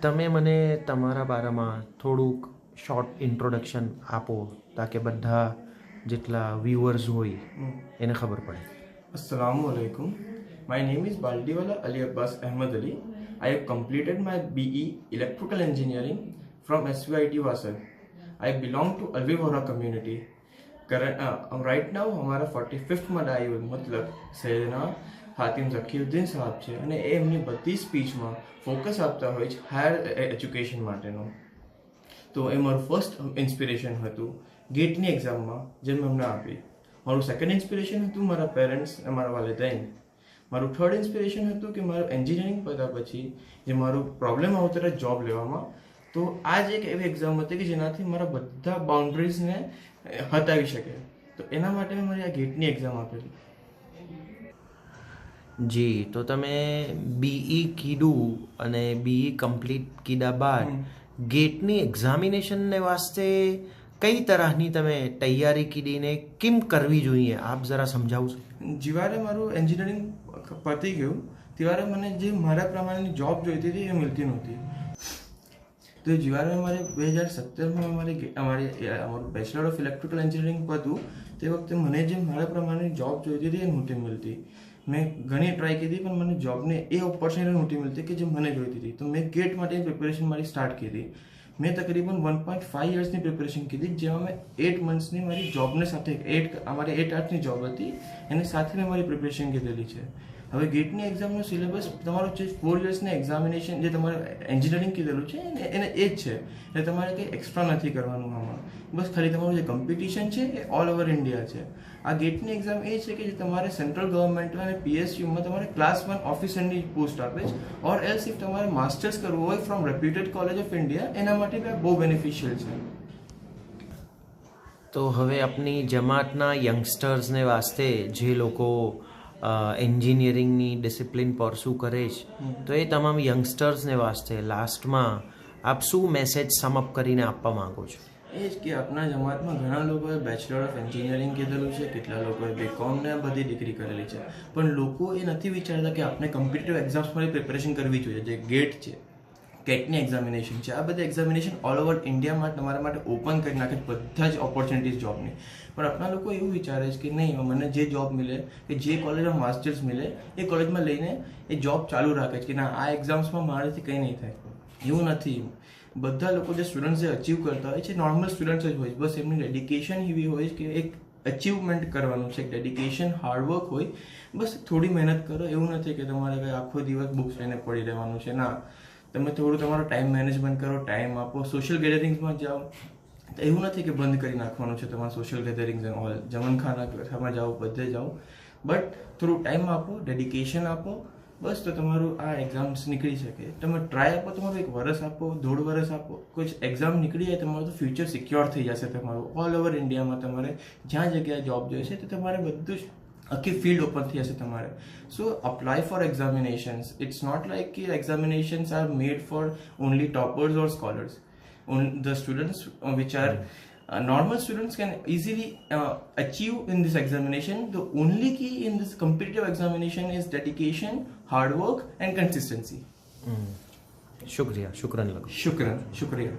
તમે મને તમારા બારામાં થોડુંક શોર્ટ ઇન્ટ્રોડક્શન આપો તાકે બધા જેટલા વ્યુઅર્સ હોય એને ખબર પડે. Assalamu alaikum. My name is Baldiwala Ali Abbas Ahmad Ali. I have completed my BE Electrical Engineering from SVIT Vasal. I belong to Alvivora community. Right now हमारा 45th માં આવ્યું મતલબ સૈયદના હાતિમ ઝકીઉદ્દીન સાહેબ છે અને એ એમની બધી સ્પીચમાં ફોકસ આપતા હોય છે હાયર એજ્યુકેશન માટેનું. તો એ મારું ફર્સ્ટ ઇન્સ્પિરેશન હતું ગેટની એક્ઝામમાં જે મેં અમને આપી. મારું સેકન્ડ ઇન્સ્પિરેશન હતું મારા પેરેન્ટ્સ અને મારા વાલિદાઈન. મારું થર્ડ ઇન્સ્પિરેશન હતું કે મારું એન્જિનિયરિંગ પત્યા પછી જે મારું પ્રોબ્લેમ આવતો હતો જોબ લેવામાં, તો આ જ એક એવી એક્ઝામ હતી કે જેનાથી મારા બધા બાઉન્ડ્રીઝને હટાવી શકે. તો એના માટે મેં મારી આ ગેટની એક્ઝામ આપેલી. જી, તો તમે બીઈ કીધું અને બીઈ કમ્પ્લીટ કીધા બાદ ગેટની એક્ઝામિનેશનને વાસ્તે કઈ તરહની તમે તૈયારી કીધીને કેમ કરવી જોઈએ આપ જરા સમજાવશો? જ્યારે મારું એન્જિનિયરિંગ પતી ગયું ત્યારે મને જે મારા પ્રમાણેની જોબ જોઈતી હતી એ મળતી નહોતી. તો જ્યારે મારે 2017માં અમારું બેચલર ઓફ ઇલેક્ટ્રિકલ એન્જિનિયરિંગ પતું તે વખતે મને જે મારા પ્રમાણેની જોબ જોઈતી હતી એ નહોતી મળતી. મેં ઘણી ટ્રાય કરી પણ મને જોબને એ ઓપોર્ચ્યુનિટી નહોતી મળતી કે જે મને જોઈતી હતી. તો મેં ગેટ માટેની પ્રિપેરેશન મારી સ્ટાર્ટ કરી. મેં તકરીબન 1.5 યર્સની પ્રિપેરેશન કરી, જેમાં મેં 8 મંથ્સની મારી જોબને સાથે અમારે 8 આર્ટની જોબ હતી એની સાથે મેં મારી પ્રિપેરેશન કરેલી છે. હવે ગેટની એક્ઝામનો સિલેબસ તમારો જે 4 યર્સની એક્ઝામિનેશન જે તમારે એન્જિનિયરિંગ કીધેલું છે એને એ જ છે. એટલે તમારે કંઈ એક્સ્ટ્રા નથી કરવાનું આમાં. બસ ખાલી તમારું જે કોમ્પિટિશન છે એ ઓલ ઓવર ઇન્ડિયા છે. આ ગેટની એક્ઝામ એ છે કે જે તમારે સેન્ટ્રલ ગવર્મેન્ટ અને PSUમાં તમારે ક્લાસ 1 ઓફિસરની પોસ્ટ આપે છે. ઓર એલ્સ ઇફ તમારે માસ્ટર્સ કરવું હોય from reputed college of India, એના માટે બહુ બેનિફિશિયલ છે. તો હવે આપની જમાતના યંગસ્ટર્સને વાસ્તે જે લોકો એન્જિનિયરિંગની ડિસિપ્લિન પરસ્યુ કરે છે, તો એ તમામ યંગસ્ટર્સને વાસ્તે લાસ્ટમાં આપ શું મેસેજ સમઅપ કરીને આપવા માંગો છો? એ જ કે આપણા જમાતમાં ઘણા લોકોએ બેચલર ઓફ એન્જિનિયરિંગ કીધેલું છે, કેટલા લોકોએ BCom ને બધી ડિગ્રી કરેલી છે, પણ લોકો એ નથી વિચારતા કે આપણે કોમ્પિટિટિવ એક્ઝામ્સ માટે પ્રિપેરેશન કરવી જોઈએ. જે ગેટ છે, કેટની એક્ઝામિનેશન છે, આ બધી એક્ઝામિનેશન ઓલ ઓવર ઇન્ડિયામાં તમારા માટે ઓપન કરી નાખે બધા જ ઓપોર્ચ્યુનિટીઝ જોબની. પણ આપણા લોકો એવું વિચારે છે કે નહીં, મને જે જોબ મળે કે જે કોલેજમાં માસ્ટર્સ મળે એ કોલેજમાં લઈને એ જોબ ચાલુ રાખે છે કે ના આ એક્ઝામ્સમાં મારાથી કંઈ નહીં થાય. એવું નથી. બધા લોકો જે સ્ટુડન્ટ્સ જે અચીવ કરતા હોય છે નોર્મલ સ્ટુડન્ટ્સ જ હોય છે. બસ એમની ડેડિકેશન એવી હોય છે કે એક અચીવમેન્ટ કરવાનું છે, એક ડેડિકેશન હાર્ડવર્ક હોય. બસ થોડી મહેનત કરો. એવું નથી કે તમારે કંઈ આખો દિવસ બુક્સ લઈને પડી રહેવાનું છે. ના, તમે થોડું તમારો ટાઈમ મેનેજમેન્ટ કરો, ટાઈમ આપો, સોશિયલ ગેધરિંગ્સમાં જાઓ. એવું નથી કે બંધ કરી નાખવાનું છે તમારા સોશિયલ ગેધરિંગ્સ એન્ડ ઓલ, જમણખાનામાં જાઓ, બધે જાઓ, બટ થોડું ટાઈમ આપો, ડેડિકેશન આપો. બસ તો તમારું આ એક્ઝામ્સ નીકળી શકે. તમે ટ્રાય આપો, તમારું 1 વર્ષ આપો, 1.5 વર્ષ આપો, કોઈ એક્ઝામ નીકળી જાય તમારું તો ફ્યુચર સિક્યોર થઈ જશે તમારું. ઓલ ઓવર ઇન્ડિયામાં તમારે જ્યાં જગ્યાએ જોબ જોઈએ છે તો તમારે બધું જ આખી ફિલ્ડ ઓપન થઈ જશે તમારે. So apply for examinations. It's not like કે examinations are made for only toppers or scholars. The students which are normal students can easily achieve in this examination. The only key in this competitive examination is dedication, hard work and consistency. શુક્રિયા, શુક્રન લગો. Shukriya.